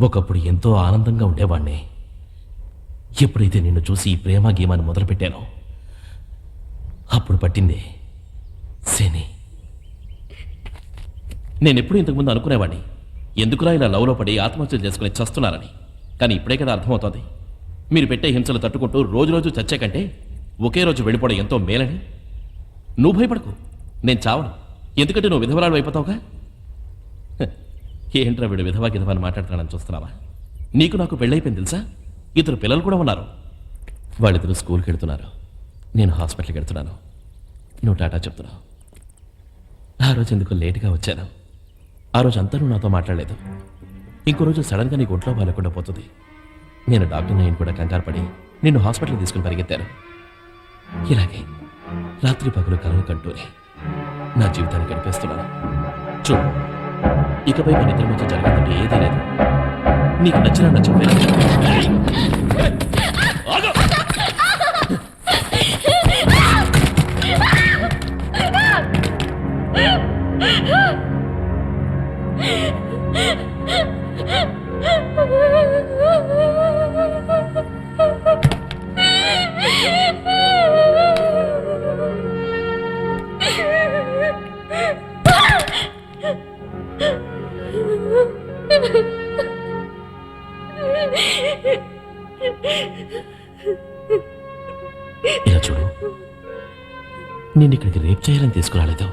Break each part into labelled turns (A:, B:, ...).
A: ఒకప్పుడు ఎంతో ఆనందంగా ఉండేవాణ్ణి. ఎప్పుడైతే నిన్ను చూసి ఈ ప్రేమ గీమాన్ని మొదలుపెట్టానో అప్పుడు పట్టింది శని. నేనెప్పుడు ఇంతకుముందు అనుకునేవాడిని, ఎందుకురా ఇలా లవ్లో పడి ఆత్మహత్యలు చేసుకుని చస్తున్నారని. కానీ ఇప్పుడే కదా అర్థమవుతోంది, మీరు పెట్టే హింసలు తట్టుకుంటూ రోజు రోజు చచ్చే కంటే ఒకే రోజు వెళ్ళిపోవడం ఎంతో మేలని. నువ్వు భయపడకు, నేను చావను. ఎందుకంటే నువ్వు విధవరాలు అయిపోతావుగా. ఏంట్రా వీడు విధవా గిధవాన్ని మాట్లాడుతున్నాడని చూస్తున్నావా? నీకు నాకు పెళ్ళైపోయింది తెలుసా? 2 పిల్లలు కూడా ఉన్నారు. వాళ్ళిద్దరూ స్కూల్కి వెళ్తున్నారు, నేను హాస్పిటల్కి వెళ్తున్నాను. నువ్వు టాటా చెప్తున్నావు. ఆ రోజు ఎందుకు లేటుగా వచ్చాను. ఆ రోజు అంతా నువ్వు నాతో మాట్లాడలేదు. ఇంకో రోజు సడన్గా నీకు ఒంట్లో బాగాలేకుండా పోతుంది. నేను డాక్టర్ నేను కూడా కంగారు పడి నిన్ను హాస్పిటల్కి తీసుకుని పరిగెత్తాను. ఇలాగే రాత్రి పగలు కలలు కంటూనే నా జీవితాన్ని గడిపేస్తున్నాను. చూడు, ఇకపై మన ఇద్దరి మధ్య జరగదంటే ఏదీ లేదు. నీకు నచ్చినా నచ్చలేదు. ఇలా చూడు, నేను ఇక్కడికి రేప్ చేయాలని తీసుకురాలేదు.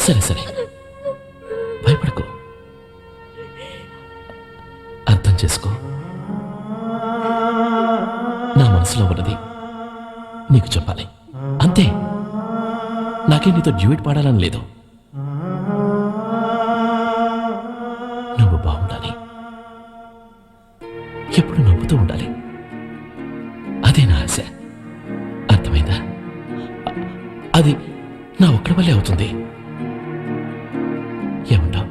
A: సరే సరే, భయపడకు, అర్థం చేసుకో. నా మనసులో ఉన్నది నీకు చెప్పాలి, అంతే. నాకే నీతో డ్యూయట్ పాడాలని లేదు. నువ్వు బాగుండాలి, ఎప్పుడు నవ్వుతూ ఉండాలి, అదే నా ఆశ. అర్థమైందా? అది నా ఒక్కడి వల్లే అవుతుంది. ఏమంటావు?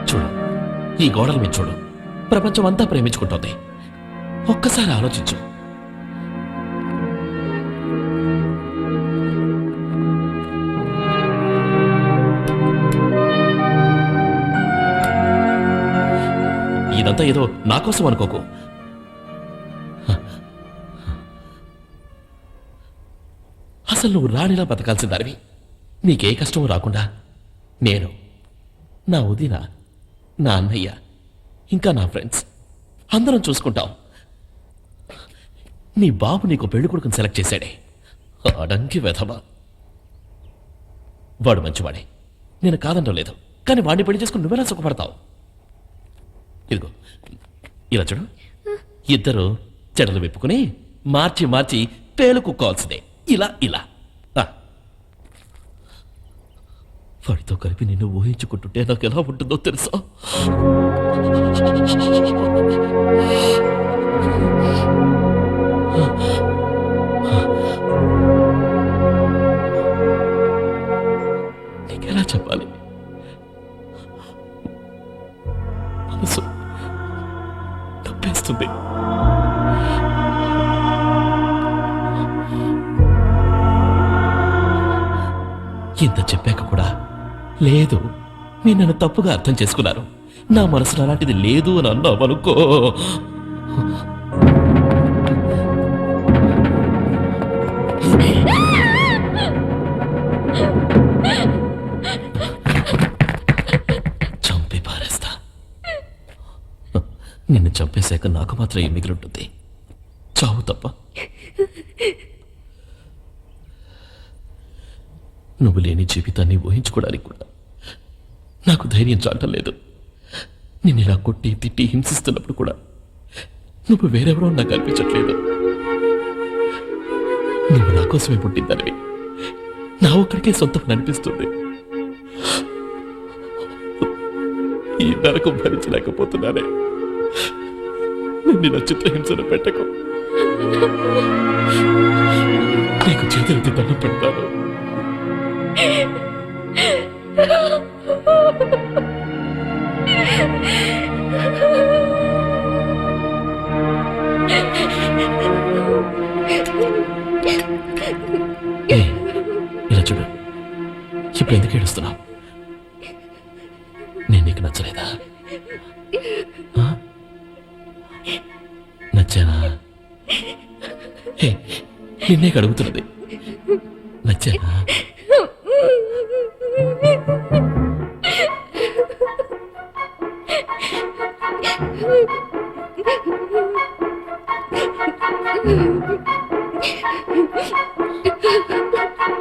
A: చూడు, ఈ గోడల మీద చూడు, ప్రపంచం అంతా ప్రేమించుకుంటోంది. ఒక్కసారి ఆలోచించు. ఇదంతా ఏదో నా కోసం అనుకోకు. అసలు నువ్వు రాణిలా బతకాల్సిన దానివి. నీకే కష్టం రాకుండా నేను, నా వదిన, నా అన్నయ్య, ఇంకా నా ఫ్రెండ్స్ అందరం చూసుకుంటాం. నీ బాబు నీకు పెళ్లి కొడుకుని సెలెక్ట్ చేశాడే, అడంకి వెధవా. వాడు మంచివాడే, నేను కాదంటం లేదు. కానీ వాడిని పెళ్లి చేసుకుని నువ్వెలా సుఖపడతావు? ఇదిగో ఇలా చూడు, ఇద్దరు చెడలు విప్పుకుని మార్చి మార్చి పేలు కుక్కోవాల్సిందే. ఇలా ఇలా వాడితో కలిపి నిన్ను ఊహించుకుంటుంటే నాకు ఎలా ఉంటుందో తెలుసా? నీకెలా చెప్పాలి? మనసు తప్పేస్తుంది. ఇంత చెప్పాక కూడా లేదు, మీరు నన్ను తప్పుగా అర్థం చేసుకున్నారు, నా మనసులో అలాంటిది లేదు అని అన్నావు అనుకో. చంపి పారేస్తా. నిన్ను చంపేశాక నాకు మాత్రం ఏం మిగిలింటుంది? చావు తప్ప. నువ్వు లేని జీవితాన్ని ఊహించుకోవడానికి కూడా నాకు ధైర్యం చాలటం లేదు. నిన్ను ఇలా కొట్టి తిట్టి హింసిస్తున్నప్పుడు కూడా నువ్వు వేరెవరో నాకు అనిపించట్లేదు. నువ్వు నా కోసమే పుట్టిందనివి నా ఒక్కడికే సొంతం అనిపిస్తుంది. ఈ నరకం భరించలేకపోతున్నానే. నిన్ను నా చిత్రహింసను పెట్టకు. నీకు చేతులెత్తి దండం పెడతాను. ఇప్పుడు ఎందుకు ఏడుస్తున్నావు? నేను నీకు నచ్చలేదా? ఆ? నచ్చానా? హే, నిన్నే అడుగుతున్నది. నచ్చానా?